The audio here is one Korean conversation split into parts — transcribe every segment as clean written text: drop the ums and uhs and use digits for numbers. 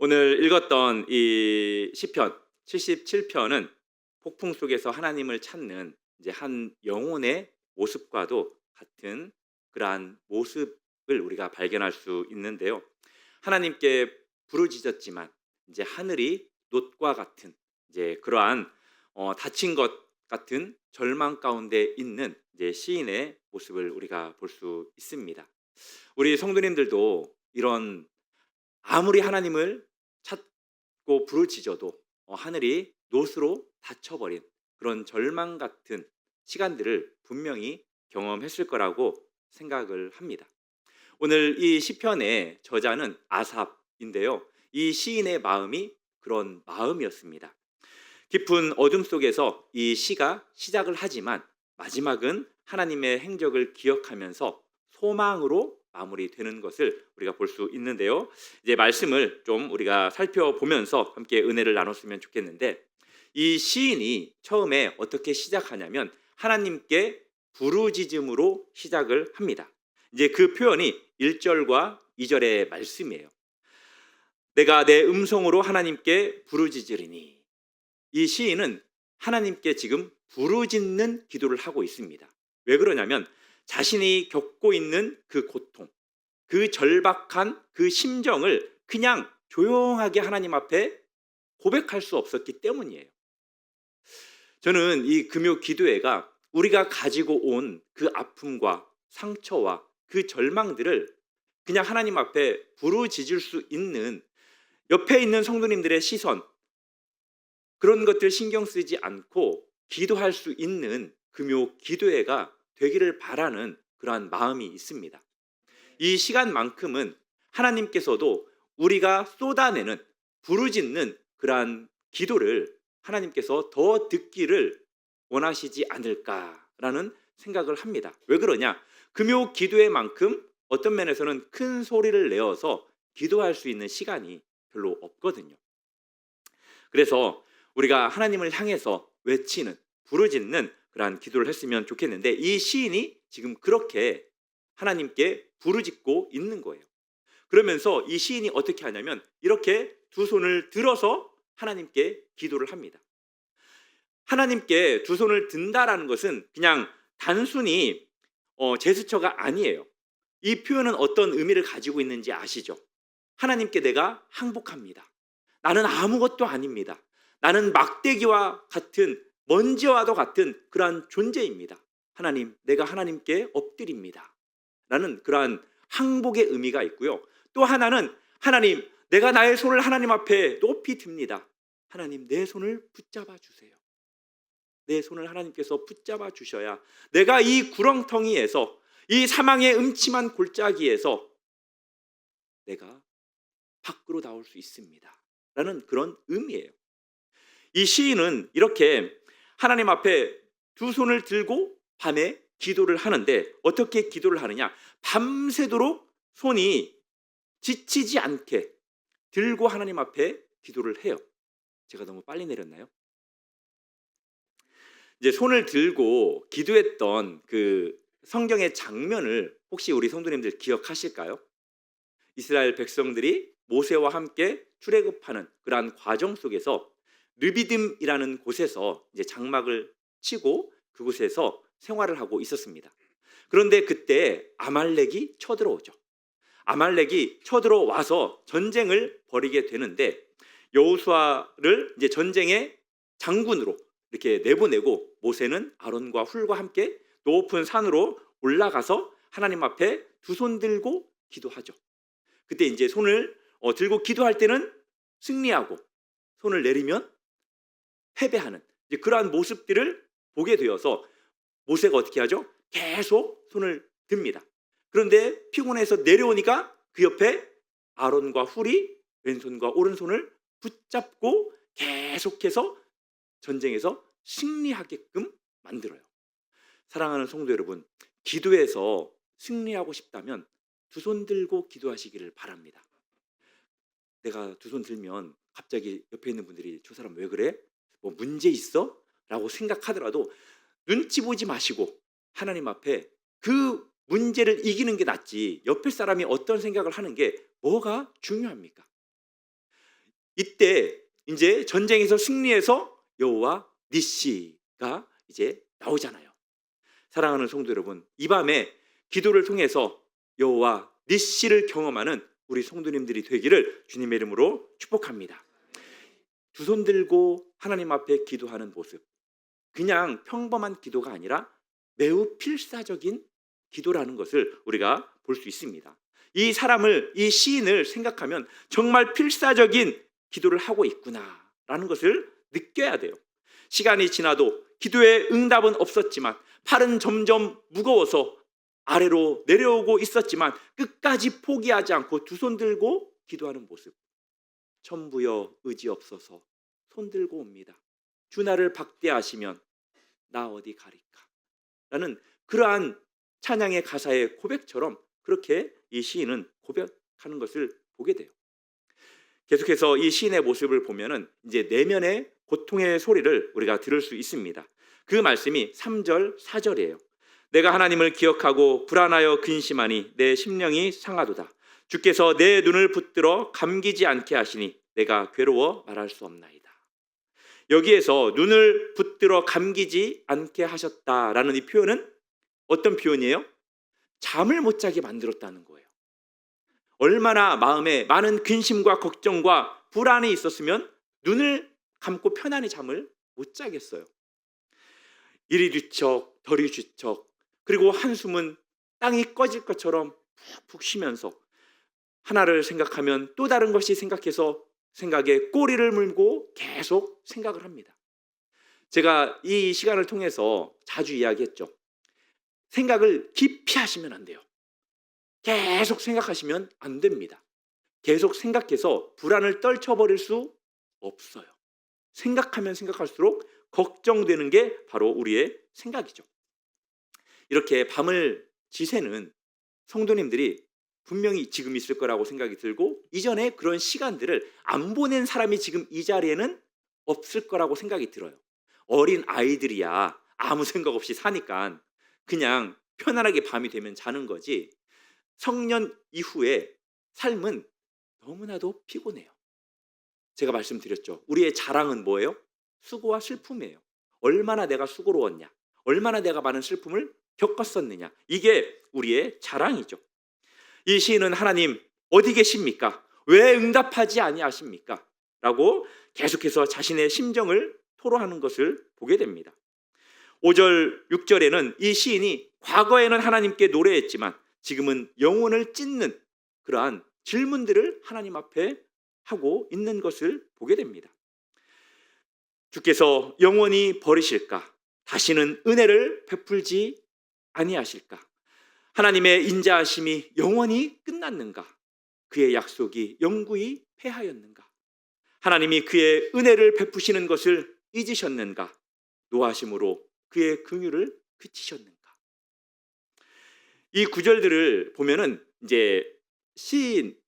오늘 읽었던 이 시편 77편은 폭풍 속에서 하나님을 찾는 이제 한 영혼의 모습과도 같은 그러한 모습을 우리가 발견할 수 있는데요. 하나님께 부르짖었지만 이제 하늘이 놋과 같은 이제 그러한 다친 것 같은 절망 가운데 있는 이제 시인의 모습을 우리가 볼 수 있습니다. 우리 성도님들도 이런 아무리 하나님을 찾고 부르짖어도 하늘이 놋으로 닫혀버린 그런 절망 같은 시간들을 분명히 경험했을 거라고 생각을 합니다. 오늘 이 시편의 저자는 아삽인데요. 이 시인의 마음이 그런 마음이었습니다. 깊은 어둠 속에서 이 시가 시작을 하지만 마지막은 하나님의 행적을 기억하면서 소망으로 마무리되는 것을 우리가 볼 수 있는데요. 이제 말씀을 좀 우리가 살펴보면서 함께 은혜를 나눴으면 좋겠는데, 이 시인이 처음에 어떻게 시작하냐면 하나님께 부르짖음으로 시작을 합니다. 이제 그 표현이 1절과 2절의 말씀이에요. 내가 내 음성으로 하나님께 부르짖으리니. 이 시인은 하나님께 지금 부르짖는 기도를 하고 있습니다. 왜 그러냐면 자신이 겪고 있는 그 고통, 그 절박한 그 심정을 그냥 조용하게 하나님 앞에 고백할 수 없었기 때문이에요. 저는 이 금요 기도회가 우리가 가지고 온 그 아픔과 상처와 그 절망들을 그냥 하나님 앞에 부르짖을 수 있는, 옆에 있는 성도님들의 시선, 그런 것들 신경 쓰지 않고 기도할 수 있는 금요 기도회가 되기를 바라는 그러한 마음이 있습니다. 이 시간만큼은 하나님께서도 우리가 쏟아내는, 부르짖는 그러한 기도를 하나님께서 더 듣기를 원하시지 않을까라는 생각을 합니다. 왜 그러냐? 금요 기도회만큼 어떤 면에서는 큰 소리를 내어서 기도할 수 있는 시간이 별로 없거든요. 그래서 우리가 하나님을 향해서 외치는, 부르짖는 그러한 기도를 했으면 좋겠는데, 이 시인이 지금 그렇게 하나님께 부르짖고 있는 거예요. 그러면서 이 시인이 어떻게 하냐면 이렇게 두 손을 들어서 하나님께 기도를 합니다. 하나님께 두 손을 든다라는 것은 그냥 단순히 제스처가 아니에요. 이 표현은 어떤 의미를 가지고 있는지 아시죠? 하나님께 내가 항복합니다. 나는 아무것도 아닙니다. 나는 막대기와 같은, 먼지와도 같은 그러한 존재입니다. 하나님, 내가 하나님께 엎드립니다. 라는 그러한 항복의 의미가 있고요. 또 하나는 하나님, 내가 나의 손을 하나님 앞에 높이 듭니다. 하나님, 내 손을 붙잡아 주세요. 내 손을 하나님께서 붙잡아 주셔야 내가 이 구렁텅이에서, 이 사망의 음침한 골짜기에서 내가 밖으로 나올 수 있습니다. 라는 그런 의미예요. 이 시인은 이렇게 하나님 앞에 두 손을 들고 밤에 기도를 하는데, 어떻게 기도를 하느냐? 밤새도록 손이 지치지 않게 들고 하나님 앞에 기도를 해요. 제가 너무 빨리 내렸나요? 이제 손을 들고 기도했던 그 성경의 장면을 혹시 우리 성도님들 기억하실까요? 이스라엘 백성들이 모세와 함께 출애굽하는 그러한 과정 속에서 르비딤이라는 곳에서 이제 장막을 치고 그곳에서 생활을 하고 있었습니다. 그런데 그때 아말렉이 쳐들어오죠. 아말렉이 쳐들어와서 전쟁을 벌이게 되는데, 여호수아를 이제 전쟁의 장군으로 이렇게 내보내고 모세는 아론과 훌과 함께 높은 산으로 올라가서 하나님 앞에 두 손 들고 기도하죠. 그때 이제 손을 들고 기도할 때는 승리하고, 손을 내리면 패배하는 이제 그러한 모습들을 보게 되어서 모세가 어떻게 하죠? 계속 손을 듭니다. 그런데 피곤해서 내려오니까 그 옆에 아론과 훌이 왼손과 오른손을 붙잡고 계속해서 전쟁에서 승리하게끔 만들어요. 사랑하는 성도 여러분, 기도에서 승리하고 싶다면 두 손 들고 기도하시기를 바랍니다. 내가 두 손 들면 갑자기 옆에 있는 분들이 저 사람 왜 그래? 뭐 문제 있어? 라고 생각하더라도 눈치 보지 마시고 하나님 앞에 그 문제를 이기는 게 낫지, 옆에 사람이 어떤 생각을 하는 게 뭐가 중요합니까? 이때 이제 전쟁에서 승리해서 여호와 니시가 이제 나오잖아요. 사랑하는 성도 여러분, 이 밤에 기도를 통해서 여호와 니시를 경험하는 우리 성도님들이 되기를 주님의 이름으로 축복합니다. 두 손 들고 하나님 앞에 기도하는 모습, 그냥 평범한 기도가 아니라 매우 필사적인 기도라는 것을 우리가 볼 수 있습니다. 이 사람을, 이 시인을 생각하면 정말 필사적인 기도를 하고 있구나라는 것을 느껴야 돼요. 시간이 지나도 기도의 응답은 없었지만, 팔은 점점 무거워서 아래로 내려오고 있었지만 끝까지 포기하지 않고 두 손 들고 기도하는 모습. 천부여 의지없어서 손 들고 옵니다. 주 나를 박대하시면 나 어디 가리까? 라는 그러한 찬양의 가사의 고백처럼 그렇게 이 시인은 고백하는 것을 보게 돼요. 계속해서 이 시인의 모습을 보면은 이제 내면의 고통의 소리를 우리가 들을 수 있습니다. 그 말씀이 3절, 4절이에요. 내가 하나님을 기억하고 불안하여 근심하니 내 심령이 상하도다. 주께서 내 눈을 붙들어 감기지 않게 하시니 내가 괴로워 말할 수 없나이다. 여기에서 눈을 붙들어 감기지 않게 하셨다라는 이 표현은 어떤 표현이에요? 잠을 못 자게 만들었다는 거예요. 얼마나 마음에 많은 근심과 걱정과 불안이 있었으면 눈을 감고 편안히 잠을 못 자겠어요. 이리 뒤척 저리 뒤척, 그리고 한숨은 땅이 꺼질 것처럼 푹푹 쉬면서 하나를 생각하면 또 다른 것이 생각해서 생각에 꼬리를 물고 계속 생각을 합니다. 제가 이 시간을 통해서 자주 이야기했죠. 생각을 깊이 하시면 안 돼요. 계속 생각하시면 안 됩니다. 계속 생각해서 불안을 떨쳐버릴 수 없어요. 생각하면 생각할수록 걱정되는 게 바로 우리의 생각이죠. 이렇게 밤을 지새는 성도님들이 분명히 지금 있을 거라고 생각이 들고, 이전에 그런 시간들을 안 보낸 사람이 지금 이 자리에는 없을 거라고 생각이 들어요. 어린 아이들이야 아무 생각 없이 사니까 그냥 편안하게 밤이 되면 자는 거지, 성년 이후에 삶은 너무나도 피곤해요. 제가 말씀드렸죠. 우리의 자랑은 뭐예요? 수고와 슬픔이에요. 얼마나 내가 수고로웠냐, 얼마나 내가 많은 슬픔을 겪었었느냐, 이게 우리의 자랑이죠. 이 시인은 하나님 어디 계십니까? 왜 응답하지 아니하십니까? 라고 계속해서 자신의 심정을 토로하는 것을 보게 됩니다. 5절, 6절에는 이 시인이 과거에는 하나님께 노래했지만 지금은 영혼을 찢는 그러한 질문들을 하나님 앞에 하고 있는 것을 보게 됩니다. 주께서 영원히 버리실까? 다시는 은혜를 베풀지 아니하실까? 하나님의 인자하심이 영원히 끝났는가? 그의 약속이 영구히 패하였는가? 하나님이 그의 은혜를 베푸시는 것을 잊으셨는가? 노하심으로 그의 긍휼을 그치셨는가? 이 구절들을 보면은 이제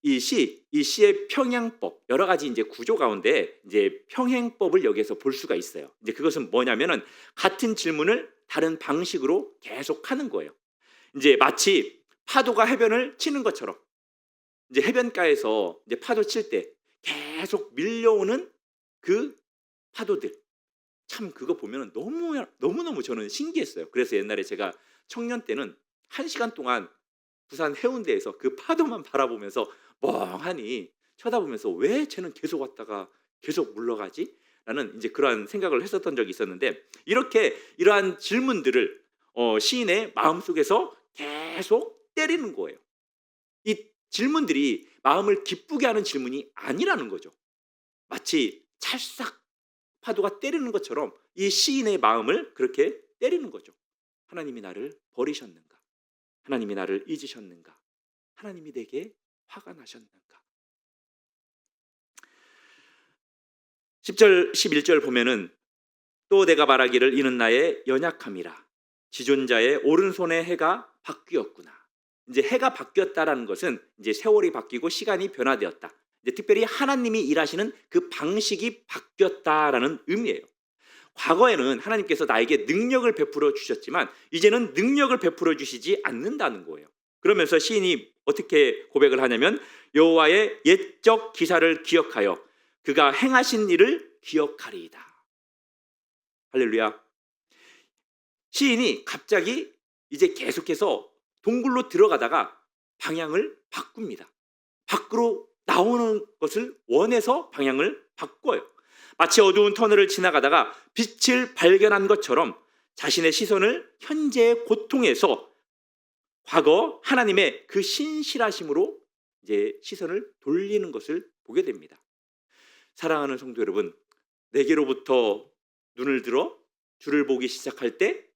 이 시의 평행법, 여러 가지 이제 구조 가운데 이제 평행법을 여기에서 볼 수가 있어요. 이제 그것은 뭐냐면은 같은 질문을 다른 방식으로 계속 하는 거예요. 이제 마치 파도가 해변을 치는 것처럼, 이제 해변가에서 이제 파도 칠 때 계속 밀려오는 그 파도들, 참 그거 보면 너무너무 저는 신기했어요. 그래서 옛날에 제가 청년 때는 1시간 동안 부산 해운대에서 그 파도만 바라보면서 멍하니 쳐다보면서 왜 쟤는 계속 왔다가 계속 물러가지? 라는 이제 그러한 생각을 했었던 적이 있었는데, 이렇게 이러한 질문들을 시인의 마음속에서 계속 때리는 거예요. 이 질문들이 마음을 기쁘게 하는 질문이 아니라는 거죠. 마치 찰싹 파도가 때리는 것처럼 이 시인의 마음을 그렇게 때리는 거죠. 하나님이 나를 버리셨는가? 하나님이 나를 잊으셨는가? 하나님이 내게 화가 나셨는가? 10절, 11절 보면은 또 내가 말하기를 이는 나의 연약함이라. 지존자의 오른손에 해가 바뀌었구나. 이제 해가 바뀌었다라는 것은 이제 세월이 바뀌고 시간이 변화되었다. 이제 특별히 하나님이 일하시는 그 방식이 바뀌었다라는 의미예요. 과거에는 하나님께서 나에게 능력을 베풀어 주셨지만 이제는 능력을 베풀어 주시지 않는다는 거예요. 그러면서 시인이 어떻게 고백을 하냐면 여호와의 옛적 기사를 기억하여 그가 행하신 일을 기억하리이다. 할렐루야. 시인이 갑자기 이제 계속해서 동굴로 들어가다가 방향을 바꿉니다. 밖으로 나오는 것을 원해서 방향을 바꿔요. 마치 어두운 터널을 지나가다가 빛을 발견한 것처럼 자신의 시선을 현재의 고통에서 과거 하나님의 그 신실하심으로 이제 시선을 돌리는 것을 보게 됩니다. 사랑하는 성도 여러분, 내게로부터 눈을 들어 주를 보기 시작할 때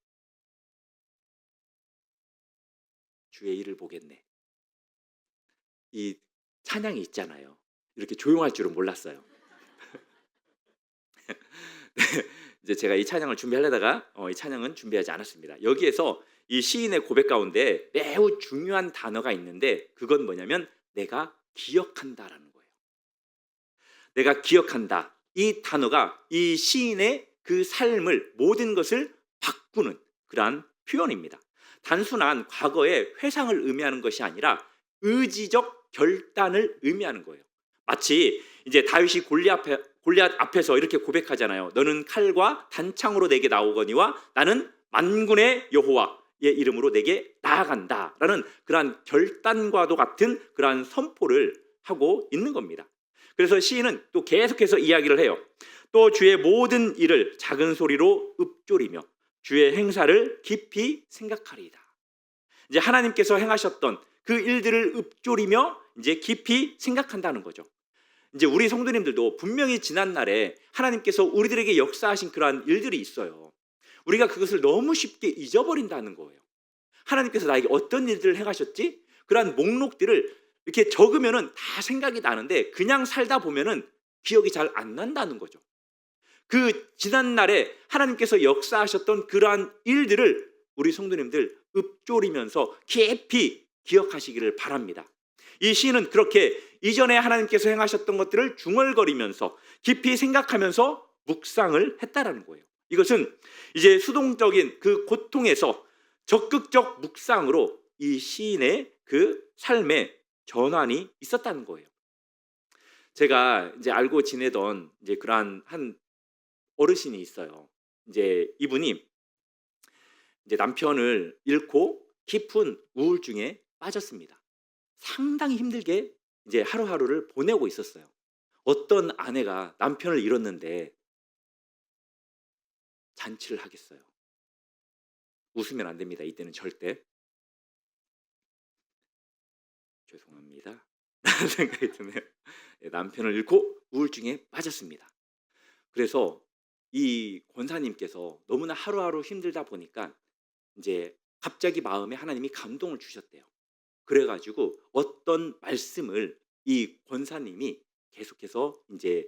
주의 일을 보겠네. 이 찬양이 있잖아요. 이렇게 조용할 줄은 몰랐어요. 네, 이제 제가 이 찬양을 준비하려다가 이 찬양은 준비하지 않았습니다. 여기에서 이 시인의 고백 가운데 매우 중요한 단어가 있는데 그건 뭐냐면 내가 기억한다라는 거예요. 내가 기억한다. 이 단어가 이 시인의 그 삶을 모든 것을 바꾸는 그러한 표현입니다. 단순한 과거의 회상을 의미하는 것이 아니라 의지적 결단을 의미하는 거예요. 마치 이제 다윗이 골리앗 앞에서 이렇게 고백하잖아요. 너는 칼과 단창으로 내게 나오거니와 나는 만군의 여호와의 이름으로 내게 나아간다라는 그러한 결단과도 같은 그러한 선포를 하고 있는 겁니다. 그래서 시인은 또 계속해서 이야기를 해요. 또 주의 모든 일을 작은 소리로 읊조리며 주의 행사를 깊이 생각하리이다. 이제 하나님께서 행하셨던 그 일들을 읊조리며 이제 깊이 생각한다는 거죠. 이제 우리 성도님들도 분명히 지난 날에 하나님께서 우리들에게 역사하신 그러한 일들이 있어요. 우리가 그것을 너무 쉽게 잊어버린다는 거예요. 하나님께서 나에게 어떤 일들을 행하셨지? 그러한 목록들을 이렇게 적으면은 다 생각이 나는데 그냥 살다 보면은 기억이 잘 안 난다는 거죠. 그 지난 날에 하나님께서 역사하셨던 그러한 일들을 우리 성도님들 읊조리면서 깊이 기억하시기를 바랍니다. 이 시인은 그렇게 이전에 하나님께서 행하셨던 것들을 중얼거리면서 깊이 생각하면서 묵상을 했다라는 거예요. 이것은 이제 수동적인 그 고통에서 적극적 묵상으로 이 시인의 그 삶에 전환이 있었다는 거예요. 제가 이제 알고 지내던 이제 그러한 한 어르신이 있어요. 이제 이분이 이제 남편을 잃고 깊은 우울증에 빠졌습니다. 상당히 힘들게 이제 하루하루를 보내고 있었어요. 어떤 아내가 남편을 잃었는데 잔치를 하겠어요. 웃으면 안 됩니다. 이때는 절대. 죄송합니다. 라는 생각이 드네요. 남편을 잃고 우울증에 빠졌습니다. 그래서 이 권사님께서 너무나 하루하루 힘들다 보니까 이제 갑자기 마음에 하나님이 감동을 주셨대요. 그래가지고 어떤 말씀을 이 권사님이 계속해서 이제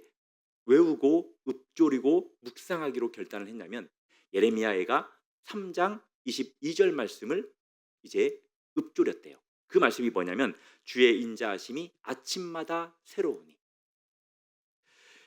외우고 읊조리고 묵상하기로 결단을 했냐면 예레미야가 3장 22절 말씀을 이제 읊조렸대요. 그 말씀이 뭐냐면 주의 인자하심이 아침마다 새로우니.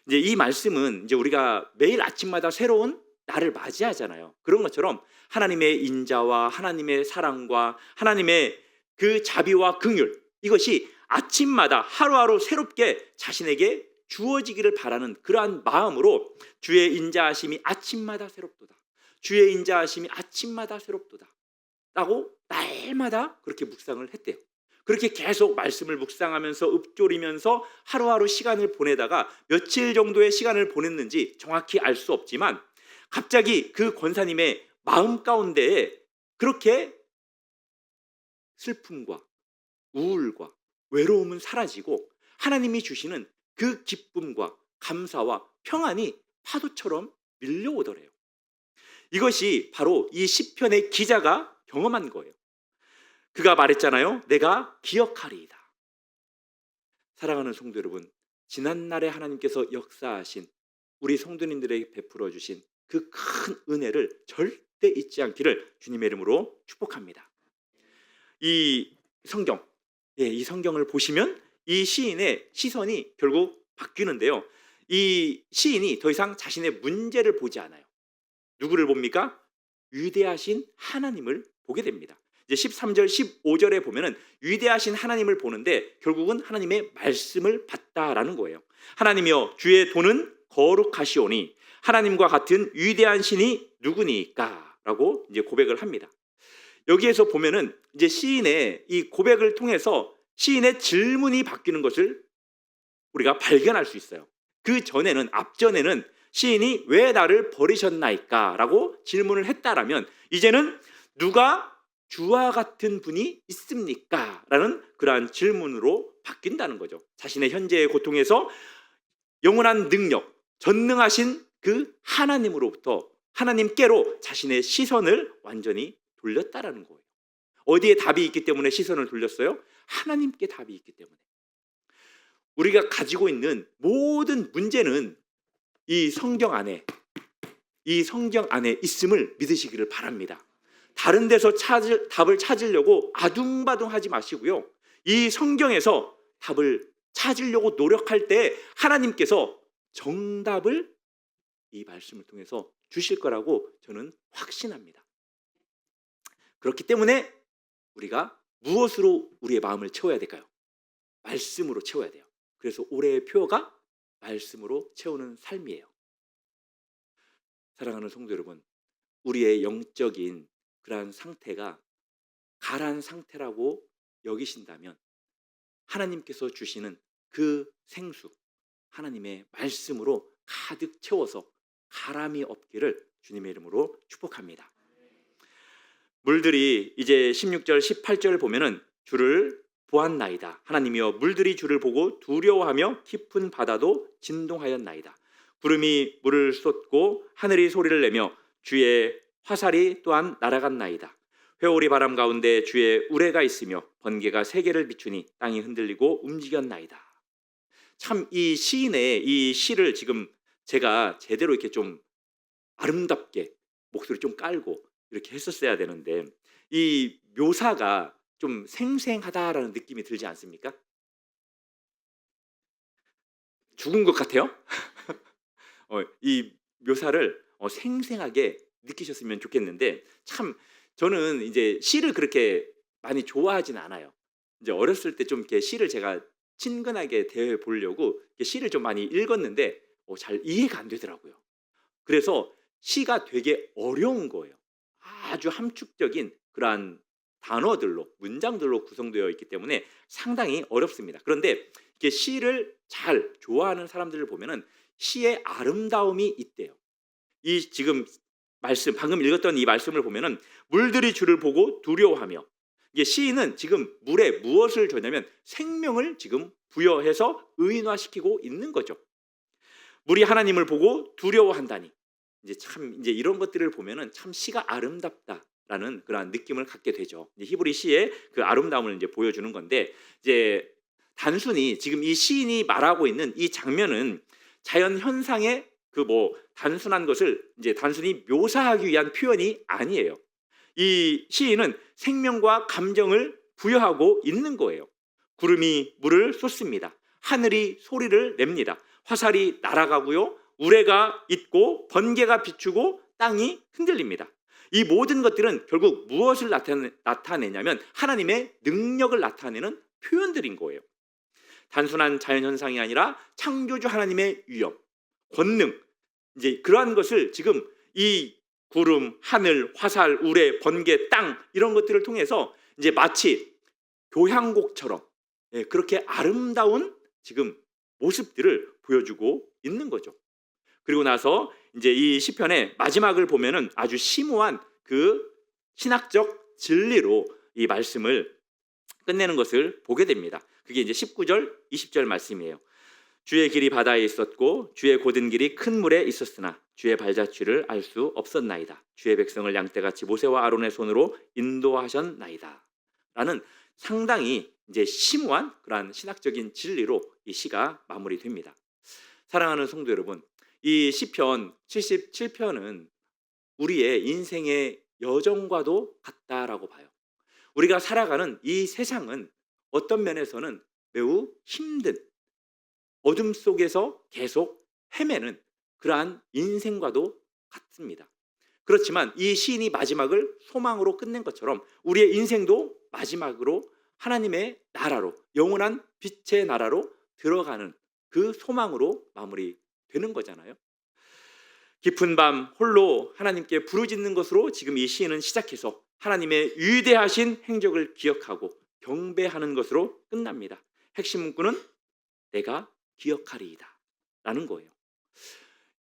이제 이 말씀은 이제 우리가 매일 아침마다 새로운 날을 맞이하잖아요. 그런 것처럼 하나님의 인자와 하나님의 사랑과 하나님의 그 자비와 긍휼, 이것이 아침마다 하루하루 새롭게 자신에게 주어지기를 바라는 그러한 마음으로 주의 인자하심이 아침마다 새롭도다. 주의 인자하심이 아침마다 새롭도다. 라고 날마다 그렇게 묵상을 했대요. 그렇게 계속 말씀을 묵상하면서 읊조리면서 하루하루 시간을 보내다가 며칠 정도의 시간을 보냈는지 정확히 알 수 없지만 갑자기 그 권사님의 마음 가운데에 그렇게 슬픔과 우울과 외로움은 사라지고 하나님이 주시는 그 기쁨과 감사와 평안이 파도처럼 밀려오더래요. 이것이 바로 이 시편의 기자가 경험한 거예요. 그가 말했잖아요. 내가 기억하리이다. 사랑하는 성도 여러분, 지난날에 하나님께서 역사하신 우리 성도님들에게 베풀어 주신 그 큰 은혜를 절대 잊지 않기를 주님의 이름으로 축복합니다. 이 성경, 이 성경을 보시면 이 시인의 시선이 결국 바뀌는데요. 이 시인이 더 이상 자신의 문제를 보지 않아요. 누구를 봅니까? 위대하신 하나님을 보게 됩니다. 이제 13절, 15절에 보면은 위대하신 하나님을 보는데 결국은 하나님의 말씀을 봤다라는 거예요. 하나님이여 주의 도는 거룩하시오니 하나님과 같은 위대한 신이 누구니까? 라고 이제 고백을 합니다. 여기에서 보면은 이제 시인의 이 고백을 통해서 시인의 질문이 바뀌는 것을 우리가 발견할 수 있어요. 그 전에는, 앞전에는 시인이 왜 나를 버리셨나이까? 라고 질문을 했다라면 이제는 누가 주와 같은 분이 있습니까? 라는 그러한 질문으로 바뀐다는 거죠. 자신의 현재의 고통에서 영원한 능력, 전능하신 그 하나님으로부터 하나님께로 자신의 시선을 완전히 돌렸다라는 거예요. 어디에 답이 있기 때문에 시선을 돌렸어요? 하나님께 답이 있기 때문에. 우리가 가지고 있는 모든 문제는 이 성경 안에 있음을 믿으시기를 바랍니다. 다른 데서 답을 찾으려고 아둥바둥하지 마시고요. 이 성경에서 답을 찾으려고 노력할 때 하나님께서 정답을 이 말씀을 통해서 주실 거라고 저는 확신합니다. 그렇기 때문에 우리가 무엇으로 우리의 마음을 채워야 될까요? 말씀으로 채워야 돼요. 그래서 올해의 표어가 말씀으로 채우는 삶이에요. 사랑하는 성도 여러분, 우리의 영적인 그러한 상태가 가라앉은 상태라고 여기신다면 하나님께서 주시는 그 생수, 하나님의 말씀으로 가득 채워서 가람이 없기를 주님의 이름으로 축복합니다. 물들이 이제 16절 18절 보면은 주를 보았나이다. 하나님이여 물들이 주를 보고 두려워하며 깊은 바다도 진동하였나이다. 구름이 물을 쏟고 하늘이 소리를 내며 주의 화살이 또한 날아갔나이다. 회오리 바람 가운데 주의 우레가 있으며 번개가 세계를 비추니 땅이 흔들리고 움직였나이다. 참 이 시인의 이 시를 지금 제가 제대로 이렇게 좀 아름답게 목소리 좀 깔고 이렇게 했었어야 되는데 이 묘사가 좀 생생하다라는 느낌이 들지 않습니까? 죽은 것 같아요? 이 묘사를 생생하게 느끼셨으면 좋겠는데 참 저는 이제 시를 그렇게 많이 좋아하진 않아요. 이제 어렸을 때 좀 이렇게 시를 제가 친근하게 대해 보려고 시를 좀 많이 읽었는데 잘 이해가 안 되더라고요. 그래서 시가 되게 어려운 거예요. 아주 함축적인 그러한 단어들로, 문장들로 구성되어 있기 때문에 상당히 어렵습니다. 그런데 이게 시를 잘 좋아하는 사람들을 보면은 시의 아름다움이 있대요. 이 지금 말씀, 방금 읽었던 이 말씀을 보면은 물들이 주를 보고 두려워하며, 이게 시인은 지금 물에 무엇을 줬냐면 생명을 지금 부여해서 의인화시키고 있는 거죠. 물이 하나님을 보고 두려워한다니. 이제 이런 것들을 보면은 참 시가 아름답다라는 그런 느낌을 갖게 되죠. 이제 히브리 시의 그 아름다움을 이제 보여주는 건데, 이제 단순히 지금 이 시인이 말하고 있는 이 장면은 자연 현상의 그 단순한 것을 이제 단순히 묘사하기 위한 표현이 아니에요. 이 시인은 생명과 감정을 부여하고 있는 거예요. 구름이 물을 쏟습니다. 하늘이 소리를 냅니다. 화살이 날아가고요. 우레가 있고 번개가 비추고 땅이 흔들립니다. 이 모든 것들은 결국 무엇을 나타내냐면 하나님의 능력을 나타내는 표현들인 거예요. 단순한 자연현상이 아니라 창조주 하나님의 위엄, 권능, 이제 그러한 것을 지금 이 구름, 하늘, 화살, 우레, 번개, 땅 이런 것들을 통해서 이제 마치 교향곡처럼 그렇게 아름다운 지금 모습들을 보여주고 있는 거죠. 그리고 나서 이제 이 시편의 마지막을 보면은 아주 심오한 그 신학적 진리로 이 말씀을 끝내는 것을 보게 됩니다. 그게 이제 19절, 20절 말씀이에요. 주의 길이 바다에 있었고 주의 곧은 길이 큰 물에 있었으나 주의 발자취를 알 수 없었나이다. 주의 백성을 양떼같이 모세와 아론의 손으로 인도하셨나이다. 라는 상당히 이제 심오한 그러한 신학적인 진리로 이 시가 마무리됩니다. 사랑하는 성도 여러분, 이 시편 77편은 우리의 인생의 여정과도 같다라고 봐요. 우리가 살아가는 이 세상은 어떤 면에서는 매우 힘든 어둠 속에서 계속 헤매는 그러한 인생과도 같습니다. 그렇지만 이 시인이 마지막을 소망으로 끝낸 것처럼 우리의 인생도 마지막으로 하나님의 나라로, 영원한 빛의 나라로 들어가는 그 소망으로 마무리되는 거잖아요. 깊은 밤 홀로 하나님께 부르짖는 것으로 지금 이 시인은 시작해서 하나님의 위대하신 행적을 기억하고 경배하는 것으로 끝납니다. 핵심 문구는 내가 기억하리이다 라는 거예요.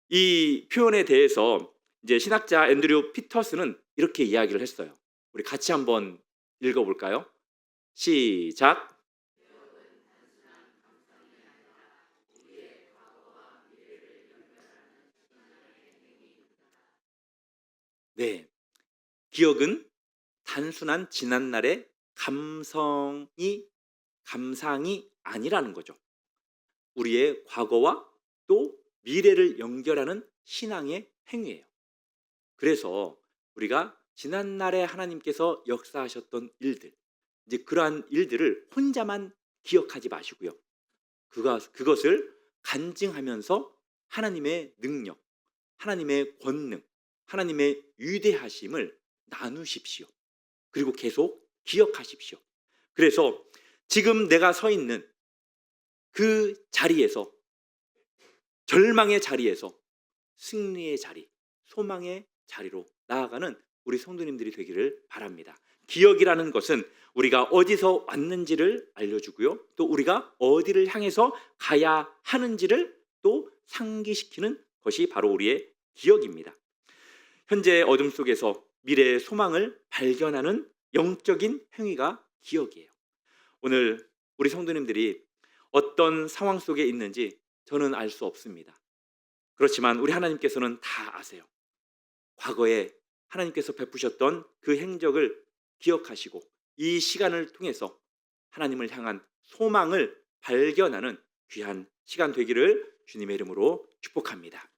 이 표현에 대해서 이제 신학자 앤드류 피터스는 이렇게 이야기를 했어요. 우리 같이 한번 읽어볼까요? 시작. 네, 기억은 단순한 지난날의 감상이 아니라는 거죠. 우리의 과거와 또 미래를 연결하는 신앙의 행위예요. 그래서 우리가 지난날에 하나님께서 역사하셨던 일들, 이제 그러한 일들을 혼자만 기억하지 마시고요. 그것을 간증하면서 하나님의 능력, 하나님의 권능, 하나님의 위대하심을 나누십시오. 그리고 계속 기억하십시오. 그래서 지금 내가 서 있는 그 자리에서, 절망의 자리에서 승리의 자리, 소망의 자리로 나아가는 우리 성도님들이 되기를 바랍니다. 기억이라는 것은 우리가 어디서 왔는지를 알려주고요. 또 우리가 어디를 향해서 가야 하는지를 또 상기시키는 것이 바로 우리의 기억입니다. 현재의 어둠 속에서 미래의 소망을 발견하는 영적인 행위가 기억이에요. 오늘 우리 성도님들이 어떤 상황 속에 있는지 저는 알 수 없습니다. 그렇지만 우리 하나님께서는 다 아세요. 과거에 하나님께서 베푸셨던 그 행적을 기억하시고 이 시간을 통해서 하나님을 향한 소망을 발견하는 귀한 시간 되기를 주님의 이름으로 축복합니다.